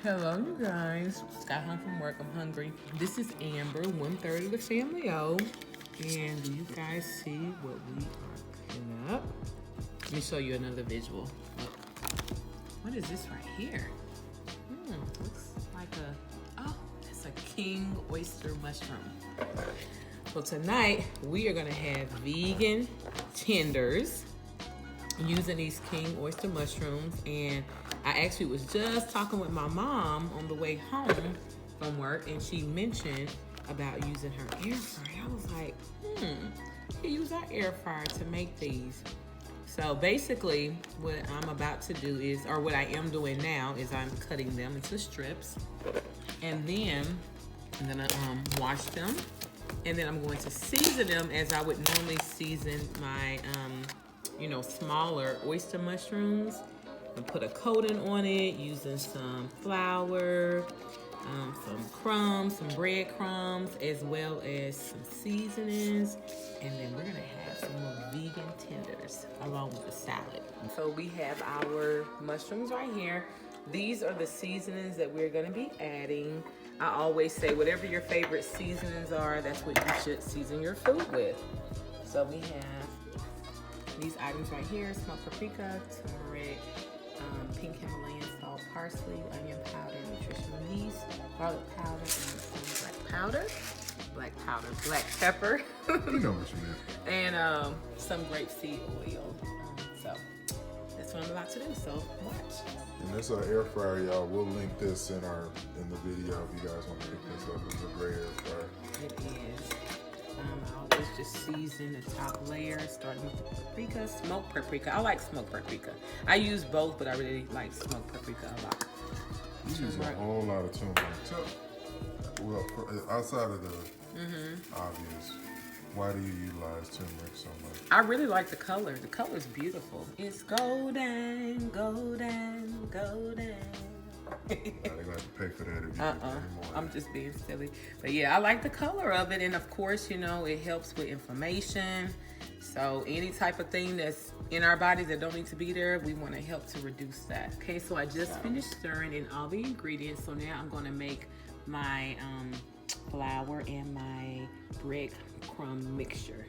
Hello, you guys. Just got home from work. I'm hungry. This is Amber, 1/3 of the family O. And do you guys see what we are cooking up? Let me show you another visual. Look. What is this right here? Looks like it's a king oyster mushroom. So tonight we are gonna have vegan tenders using these king oyster mushrooms, and I actually was just talking with my mom on the way home from work, and she mentioned about using her air fryer. I was like, you use our air fryer to make these. So basically what I'm about to do is, or what I am doing now, is I'm cutting them into strips, and then I'm gonna wash them, and then I'm going to season them as I would normally season my smaller oyster mushrooms, and put a coating on it using some flour, some crumbs, some breadcrumbs, as well as some seasonings, and then we're gonna have some more vegan tenders along with the salad. So we have our mushrooms right here. These are the seasonings that we're gonna be adding. I always say whatever your favorite seasonings are, that's what you should season your food with. So we have these items right here: smoked paprika, turmeric, pink Himalayan salt, parsley, onion powder, nutritional yeast, garlic powder, and some black pepper, You know what you mean. and some grapeseed oil. So that's what I'm about to do. So watch. And this air fryer, y'all. We'll link this in the video if you guys want to pick this up. It's a great air fryer. It is. I always just season the top layer, starting with the paprika, smoked paprika. I like smoked paprika. I use both, but I really like smoked paprika a lot. You use a whole lot of turmeric. Well, outside of the obvious, why do you utilize turmeric so much? I really like the color. The color is beautiful. It's golden, golden, golden. They're gonna have to pay for that if you use it anymore. I'm just being silly. But yeah, I like the color of it. And of course, it helps with inflammation. So any type of thing that's in our bodies that don't need to be there, we want to help to reduce that. Okay, so I just finished stirring in all the ingredients. So now I'm going to make my flour and my breadcrumb mixture.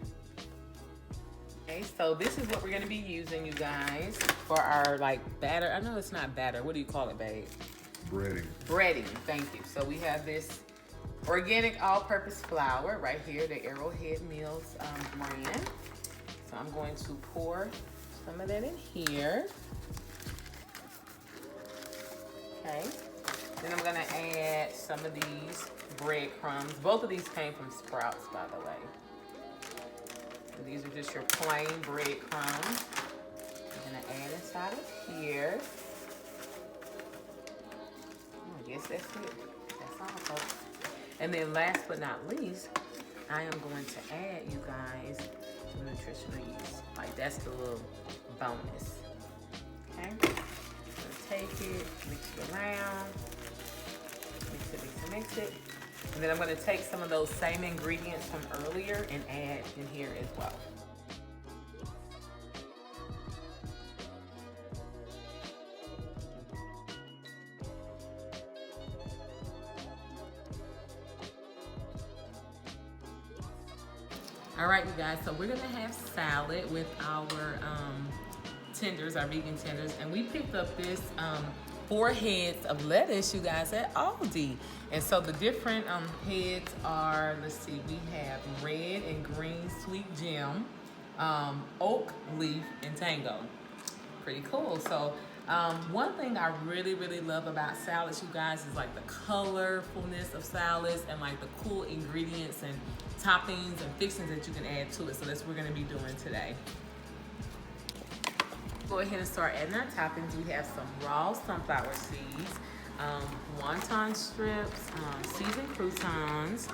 Okay, so this is what we're going to be using, you guys, for our batter. I know it's not batter. What do you call it, babe? Breading. Breading, thank you. So we have this organic all-purpose flour right here, the Arrowhead Mills brand. So I'm going to pour some of that in here. Okay. Then I'm gonna add some of these breadcrumbs. Both of these came from Sprouts, by the way. And these are just your plain breadcrumbs. I'm gonna add inside of here. I guess that's it. That's all, folks. And then last but not least, I am going to add, you guys, some nutritional yeast. That's the little bonus. Okay? I'm gonna take it, mix it around, mix it. And then I'm gonna take some of those same ingredients from earlier and add in here as well. All right, you guys, so we're gonna have salad with our tenders, our vegan tenders, and we picked up this 4 heads of lettuce, you guys, at Aldi. And so the different heads are, let's see, we have red and green sweet gem, oak leaf, and tango. Pretty cool. So one thing I really, really love about salads, you guys, is the colorfulness of salads and the cool ingredients and toppings and fixings that you can add to it. So that's what we're gonna be doing today. Go ahead and start adding our toppings. We have some raw sunflower seeds, wonton strips, seasoned croutons.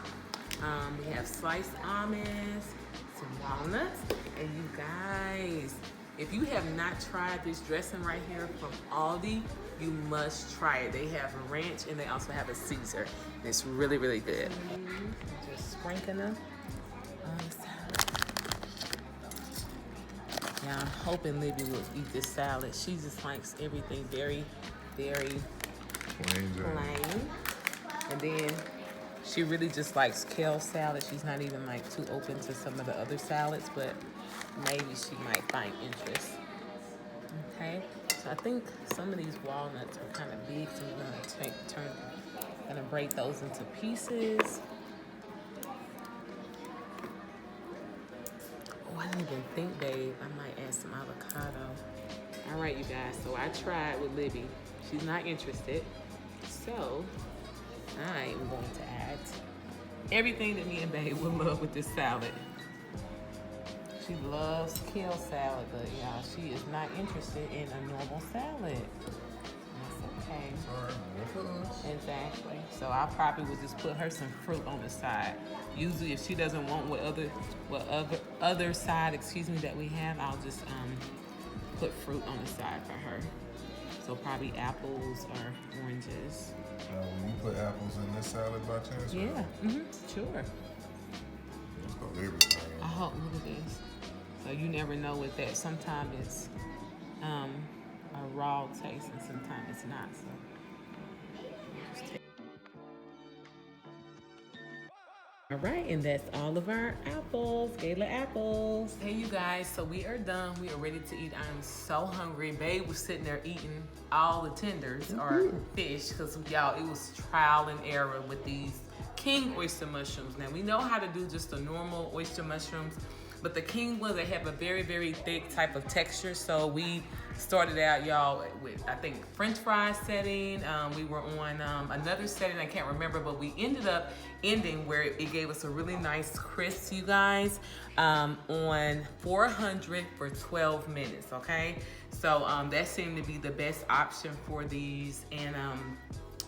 We have sliced almonds, some walnuts, and you guys, if you have not tried this dressing right here from Aldi, you must try it. They have a ranch and they also have a Caesar. It's really, really good. Just sprinkling them on the salad. Now I'm hoping Libby will eat this salad. She just likes everything very, very Plain Jane. plain. And then she really just likes kale salad. She's not even like too open to some of the other salads, but maybe she might find interest. Okay, so I think some of these walnuts are kind of big, so we're gonna break those into pieces. Oh, I didn't even think, babe, I might add some avocado. All right, you guys, so I tried with Libby. She's not interested, so I am going to add everything that me and babe would love with this salad. She loves kale salad, but y'all, she is not interested in a normal salad. That's okay. Sorry, Exactly. So I probably would just put her some fruit on the side. Usually, if she doesn't want what other side, that we have, I'll just put fruit on the side for her. So probably apples or oranges. Now, when you put apples in this salad by chance? Yeah. Sure. Let's go everything. I hope. Look at this. So you never know with that. Sometimes it's a raw taste, and sometimes it's not. So just take. All right, and that's all of our apples, Gala apples. Hey, you guys, so we are done. We are ready to eat. I'm so hungry. Babe was sitting there eating all the tenders or fish because, y'all, it was trial and error with these king oyster mushrooms. Now, we know how to do just the normal oyster mushrooms, but the king ones, they have a very, very thick type of texture. So we started out, y'all, with, I think, French fries setting. We were on another setting, I can't remember, but we ended up ending where it gave us a really nice crisp, you guys, on 400 for 12 minutes, okay? So that seemed to be the best option for these. And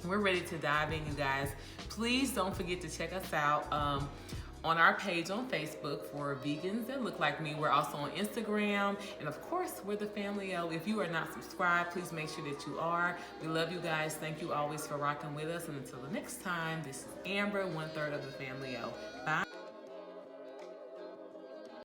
we're ready to dive in, you guys. Please don't forget to check us out on our page on Facebook for vegans that look like me. We're also on Instagram. And of course, we're the Family O. If you are not subscribed, please make sure that you are. We love you guys. Thank you always for rocking with us. And until the next time, this is Amber, 1/3 of the Family O. Bye.